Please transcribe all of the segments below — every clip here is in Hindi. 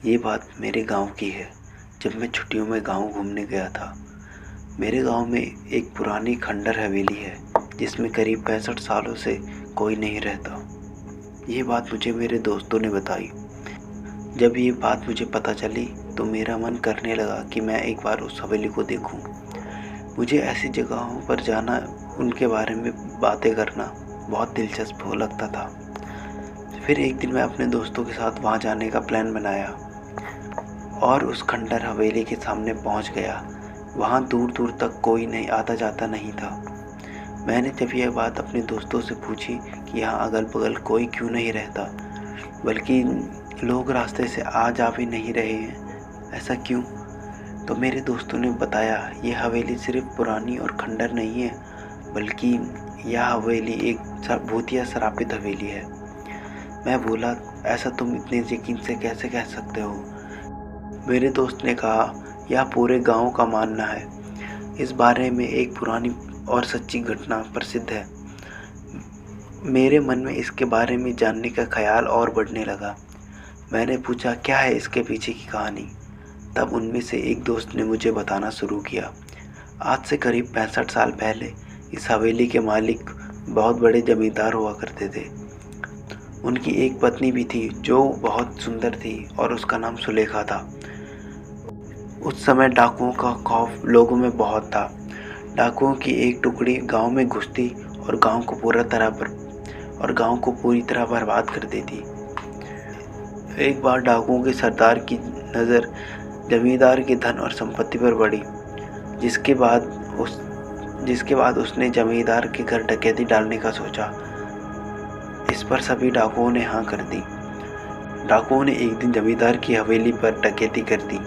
ये बात मेरे गांव की है। जब मैं छुट्टियों में गांव घूमने गया था, मेरे गांव में एक पुरानी खंडर हवेली है जिसमें करीब 65 सालों से कोई नहीं रहता। ये बात मुझे मेरे दोस्तों ने बताई। जब ये बात मुझे पता चली तो मेरा मन करने लगा कि मैं एक बार उस हवेली को देखूं। मुझे ऐसी जगहों पर जाना, उनके बारे में बातें करना बहुत दिलचस्प हो लगता था। फिर एक दिन मैं अपने दोस्तों के साथ वहाँ जाने का प्लान बनाया और उस खंडर हवेली के सामने पहुंच गया। वहाँ दूर दूर तक कोई नहीं आता जाता नहीं था। मैंने जब यह बात अपने दोस्तों से पूछी कि यहाँ अगल बगल कोई क्यों नहीं रहता, बल्कि लोग रास्ते से आ जा भी नहीं रहे हैं, ऐसा क्यों? तो मेरे दोस्तों ने बताया, ये हवेली सिर्फ पुरानी और खंडर नहीं है, बल्कि यह हवेली एक भूतिया श्रापित हवेली है। मैं बोला, ऐसा तुम इतने यकीन से कैसे कह सकते हो? मेरे दोस्त ने कहा, यह पूरे गांव का मानना है। इस बारे में एक पुरानी और सच्ची घटना प्रसिद्ध है। मेरे मन में इसके बारे में जानने का ख्याल और बढ़ने लगा। मैंने पूछा, क्या है इसके पीछे की कहानी? तब उनमें से एक दोस्त ने मुझे बताना शुरू किया। आज से करीब 65 साल पहले इस हवेली के मालिक बहुत बड़े जमींदार हुआ करते थे। उनकी एक पत्नी भी थी जो बहुत सुंदर थी और उसका नाम सुलेखा था। उस समय डाकुओं का खौफ लोगों में बहुत था। डाकुओं की एक टुकड़ी गांव में घुसती और गांव को पूरी तरह बर्बाद कर देती। एक बार डाकुओं के सरदार की नज़र जमींदार के धन और संपत्ति पर पड़ी, जिसके बाद उसने जमींदार के घर डकैती डालने का सोचा। इस पर सभी डाकुओं ने हाँ कर दी। डाकुओं ने एक दिन जमींदार की हवेली पर डकैती कर दी।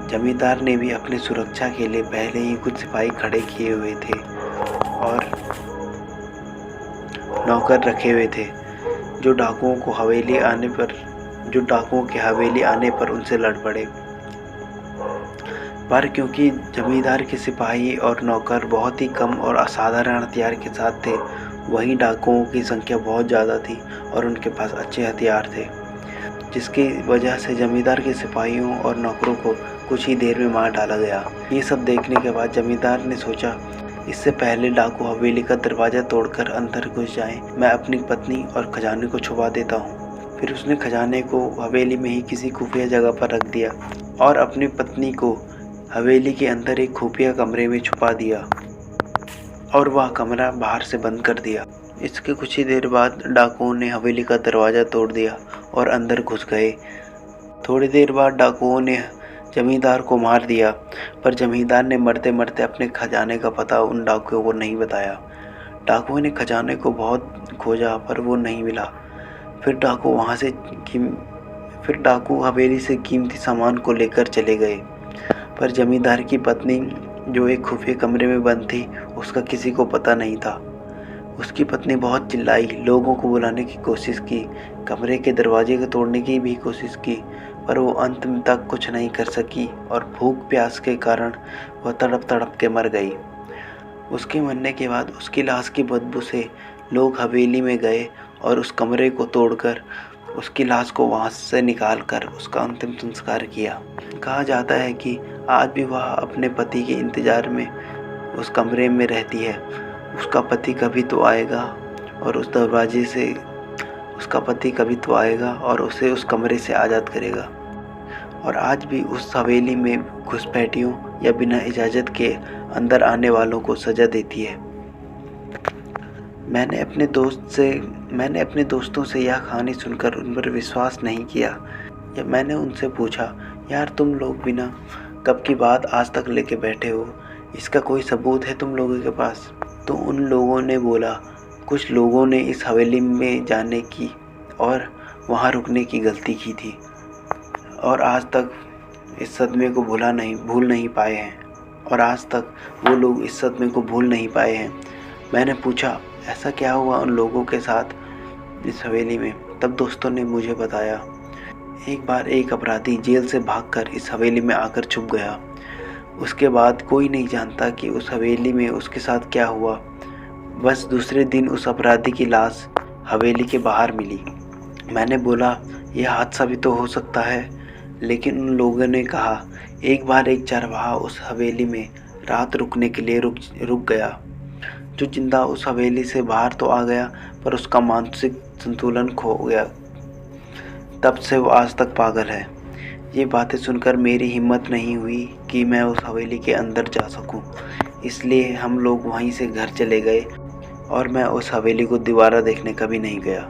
जमींदार ने भी अपनी सुरक्षा के लिए पहले ही कुछ सिपाही खड़े किए हुए थे और नौकर रखे हुए थे, जो डाकुओं के हवेली आने पर उनसे लड़ पड़े। पर क्योंकि जमींदार के सिपाही और नौकर बहुत ही कम और असाधारण हथियार के साथ थे, वहीं डाकुओं की संख्या बहुत ज़्यादा थी और उनके पास अच्छे हथियार थे, जिसकी वजह से जमींदार के सिपाहियों और नौकरों को कुछ ही देर में मार डाला गया। ये सब देखने के बाद जमींदार ने सोचा, इससे पहले डाकू हवेली का दरवाज़ा तोड़कर अंदर घुस जाएं, मैं अपनी पत्नी और खजाने को छुपा देता हूँ। फिर उसने खजाने को हवेली में ही किसी खुफिया जगह पर रख दिया और अपनी पत्नी को हवेली के अंदर एक खुफिया कमरे में छुपा दिया और वह कमरा बाहर से बंद कर दिया। इसके कुछ ही देर बाद डाकुओं ने हवेली का दरवाज़ा तोड़ दिया और अंदर घुस गए। थोड़ी देर बाद डाकुओं ने जमींदार को मार दिया, पर जमींदार ने मरते मरते अपने खजाने का पता उन डाकुओं को नहीं बताया। डाकुओं ने खजाने को बहुत खोजा पर वो नहीं मिला। फिर डाकू हवेली से कीमती सामान को लेकर चले गए, पर जमींदार की पत्नी जो एक खुफिया कमरे में बंद थी, उसका किसी को पता नहीं था। उसकी पत्नी बहुत चिल्लाई, लोगों को बुलाने की कोशिश की, कमरे के दरवाजे को तोड़ने की भी कोशिश की, पर वो अंत तक कुछ नहीं कर सकी और भूख प्यास के कारण वह तड़प तड़प के मर गई। उसके मरने के बाद उसकी लाश की बदबू से लोग हवेली में गए और उस कमरे को तोड़कर उसकी लाश को वहाँ से निकाल कर उसका अंतिम संस्कार किया। कहा जाता है कि आज भी वह अपने पति के इंतज़ार में उस कमरे में रहती है। उसका पति कभी तो आएगा और उसे उस कमरे से आज़ाद करेगा। और आज भी उस हवेली में घुसपैठियों या बिना इजाज़त के अंदर आने वालों को सज़ा देती है। मैंने अपने दोस्तों से यह कहानी सुनकर उन पर विश्वास नहीं किया। या मैंने उनसे पूछा, यार तुम लोग बिना कब की बात आज तक लेके बैठे हो, इसका कोई सबूत है तुम लोगों के पास? तो उन लोगों ने बोला, कुछ लोगों ने इस हवेली में जाने की और वहाँ रुकने की गलती की थी और आज तक इस सदमे को भूल नहीं पाए हैं। मैंने पूछा, ऐसा क्या हुआ उन लोगों के साथ इस हवेली में? तब दोस्तों ने मुझे बताया, एक बार एक अपराधी जेल से भागकर इस हवेली में आकर छुप गया। उसके बाद कोई नहीं जानता कि उस हवेली में उसके साथ क्या हुआ। बस दूसरे दिन उस अपराधी की लाश हवेली के बाहर मिली। मैंने बोला, यह हादसा भी तो हो सकता है। लेकिन उन लोगों ने कहा एक बार एक चरवाहा उस हवेली में रात रुकने के लिए रुक गया। जो जिंदा उस हवेली से बाहर तो आ गया, पर उसका मानसिक संतुलन खो गया। तब से वो आज तक पागल है। ये बातें सुनकर मेरी हिम्मत नहीं हुई कि मैं उस हवेली के अंदर जा सकूं। इसलिए हम लोग वहीं से घर चले गए और मैं उस हवेली को दोबारा देखने कभी नहीं गया।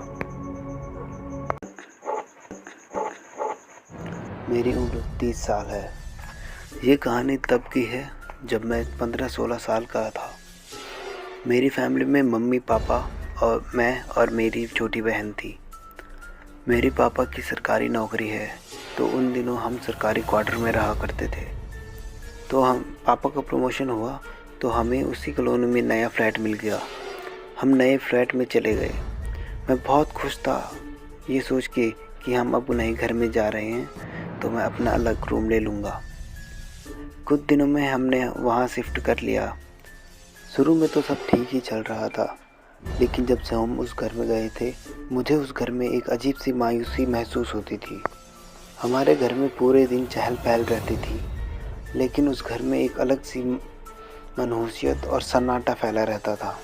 मेरी उम्र 30 साल है। ये कहानी तब की है जब मैं 15-16 साल का था। मेरी फैमिली में मम्मी पापा और मैं और मेरी छोटी बहन थी। मेरे पापा की सरकारी नौकरी है, तो उन दिनों हम सरकारी क्वार्टर में रहा करते थे। तो हम पापा का प्रमोशन हुआ तो हमें उसी कॉलोनी में नया फ्लैट मिल गया। हम नए फ्लैट में चले गए। मैं बहुत खुश था ये सोच के कि हम अब नए घर में जा रहे हैं तो मैं अपना अलग रूम ले लूँगा। कुछ दिनों में हमने वहाँ शिफ्ट कर लिया। शुरू में तो सब ठीक ही चल रहा था, लेकिन जब से हम उस घर में गए थे मुझे उस घर में एक अजीब सी मायूसी महसूस होती थी। हमारे घर में पूरे दिन चहल पहल रहती थी, लेकिन उस घर में एक अलग सी मनहूसियत और सन्नाटा फैला रहता था।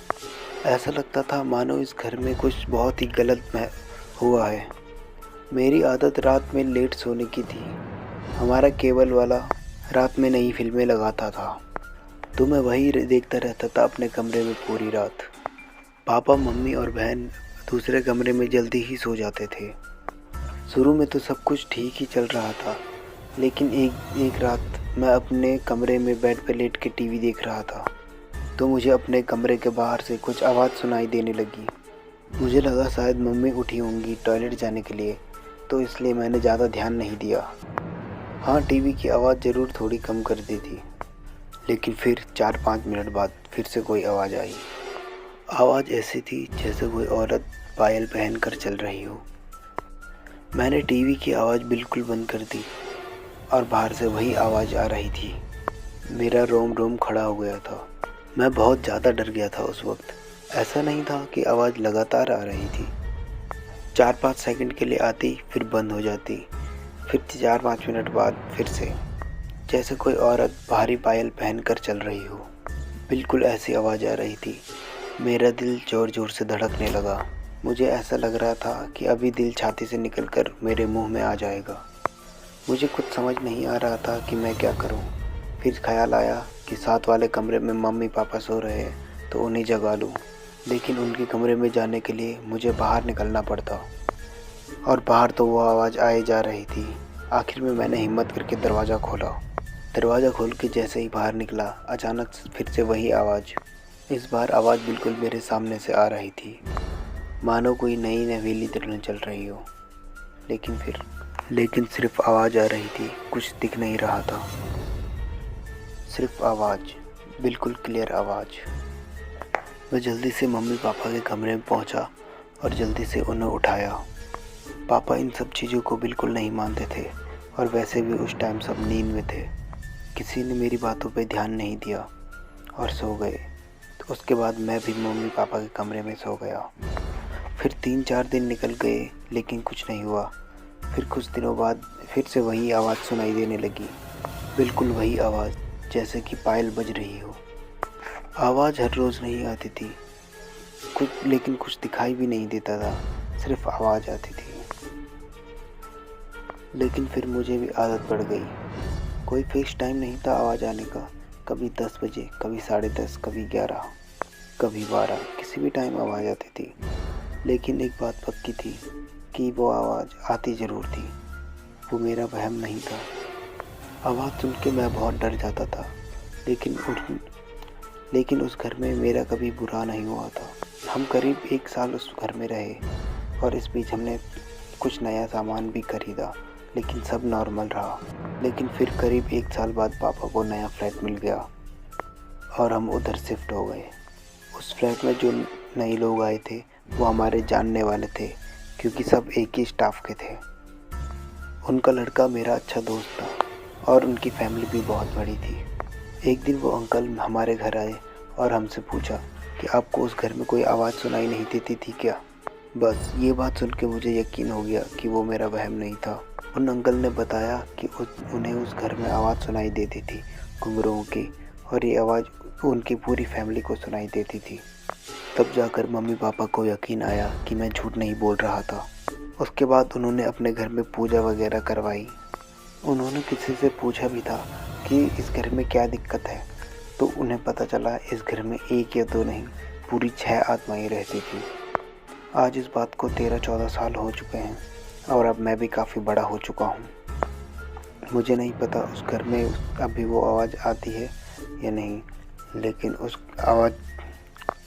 ऐसा लगता था मानो इस घर में कुछ बहुत ही गलत हुआ है। मेरी आदत रात में लेट सोने की थी। हमारा केबल वाला रात में नई फिल्में लगाता था, तो मैं वही देखता रहता था अपने कमरे में पूरी रात। पापा मम्मी और बहन दूसरे कमरे में जल्दी ही सो जाते थे। शुरू में तो सब कुछ ठीक ही चल रहा था, लेकिन एक रात मैं अपने कमरे में बेड पर लेट के टीवी देख रहा था, तो मुझे अपने कमरे के बाहर से कुछ आवाज़ सुनाई देने लगी। मुझे लगा शायद मम्मी उठी होंगी टॉयलेट जाने के लिए, तो इसलिए मैंने ज़्यादा ध्यान नहीं दिया। हाँ, टीवी की आवाज़ ज़रूर थोड़ी कम कर दी थी, लेकिन फिर 4-5 मिनट बाद फिर से कोई आवाज़ आई। आवाज़ ऐसी थी जैसे कोई औरत पायल पहन कर चल रही हो। मैंने टीवी की आवाज़ बिल्कुल बंद कर दी और बाहर से वही आवाज़ आ रही थी। मेरा रोम रोम खड़ा हो गया था। मैं बहुत ज़्यादा डर गया था उस वक्त। ऐसा नहीं था कि आवाज़ लगातार आ रही थी। 4-5 सेकंड के लिए आती, फिर बंद हो जाती, फिर 4-5 मिनट बाद फिर से, जैसे कोई औरत भारी पायल पहन कर चल रही हो। बिल्कुल ऐसी आवाज़ आ रही थी। मेरा दिल ज़ोर ज़ोर से धड़कने लगा। मुझे ऐसा लग रहा था कि अभी दिल छाती से निकलकर मेरे मुंह में आ जाएगा। मुझे कुछ समझ नहीं आ रहा था कि मैं क्या करूं। फिर ख्याल आया कि साथ वाले कमरे में मम्मी पापा सो रहे हैं तो उन्हें जगा लूं, लेकिन उनके कमरे में जाने के लिए मुझे बाहर निकलना पड़ता, और बाहर तो वो आवाज़ आए जा रही थी। आखिर में मैंने हिम्मत करके दरवाज़ा खोला। दरवाज़ा खोल के जैसे ही बाहर निकला, अचानक फिर से वही आवाज़। इस बार आवाज़ बिल्कुल मेरे सामने से आ रही थी, मानो कोई नई हवेली तरह चल रही हो। लेकिन सिर्फ आवाज़ आ रही थी, कुछ दिख नहीं रहा था। सिर्फ आवाज़, बिल्कुल क्लियर आवाज़। मैं जल्दी से मम्मी पापा के कमरे में पहुंचा और जल्दी से उन्हें उठाया। पापा इन सब चीज़ों को बिल्कुल नहीं मानते थे, और वैसे भी उस टाइम सब नींद में थे। किसी ने मेरी बातों पे ध्यान नहीं दिया और सो गए। तो उसके बाद मैं भी मम्मी पापा के कमरे में सो गया। फिर 3-4 दिन निकल गए, लेकिन कुछ नहीं हुआ। फिर कुछ दिनों बाद फिर से वही आवाज़ सुनाई देने लगी। बिल्कुल वही आवाज़, जैसे कि पायल बज रही हो। आवाज़ हर रोज़ नहीं आती थी, लेकिन कुछ दिखाई भी नहीं देता था, सिर्फ आवाज़ आती थी। लेकिन फिर मुझे भी आदत पड़ गई। कोई फिक्स टाइम नहीं था आवाज़ आने का। कभी 10 बजे, कभी 10:30, कभी 11, कभी 12, किसी भी टाइम आवाज़ आती थी। लेकिन एक बात पक्की थी कि वो आवाज़ आती ज़रूर थी। वो मेरा वहम नहीं था। आवाज़ सुन के मैं बहुत डर जाता था, लेकिन उस घर में मेरा कभी बुरा नहीं हुआ था। हम करीब 1 साल उस घर में रहे, और इस बीच हमने कुछ नया सामान भी खरीदा, लेकिन सब नॉर्मल रहा। लेकिन फिर करीब 1 साल बाद पापा को नया फ्लैट मिल गया और हम उधर शिफ्ट हो गए। उस फ्लैट में जो नए लोग आए थे वो हमारे जानने वाले थे, क्योंकि सब एक ही स्टाफ के थे। उनका लड़का मेरा अच्छा दोस्त था, और उनकी फैमिली भी बहुत बड़ी थी। एक दिन वो अंकल हमारे घर आए और हमसे पूछा कि आपको उस घर में कोई आवाज़ सुनाई नहीं देती थी क्या? बस ये बात सुन के मुझे यकीन हो गया कि वो मेरा वहम नहीं था। उन अंकल ने बताया कि उन्हें उस घर में आवाज़ सुनाई देती थी घुंघरूओं की, और ये आवाज़ उनकी पूरी फैमिली को सुनाई देती थी। तब जाकर मम्मी पापा को यकीन आया कि मैं झूठ नहीं बोल रहा था। उसके बाद उन्होंने अपने घर में पूजा वगैरह करवाई। उन्होंने किसी से पूछा भी था कि इस घर में क्या दिक्कत है, तो उन्हें पता चला इस घर में एक या दो नहीं, पूरी 6 आत्माएं रहती थी। आज इस बात को 13-14 साल हो चुके हैं और अब मैं भी काफ़ी बड़ा हो चुका हूँ। मुझे नहीं पता उस घर में अभी वो आवाज़ आती है या नहीं,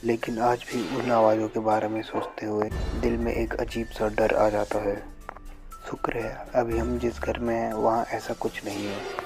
लेकिन आज भी उन आवाज़ों के बारे में सोचते हुए दिल में एक अजीब सा डर आ जाता है। शुक्र है अभी हम जिस घर में हैं वहाँ ऐसा कुछ नहीं है।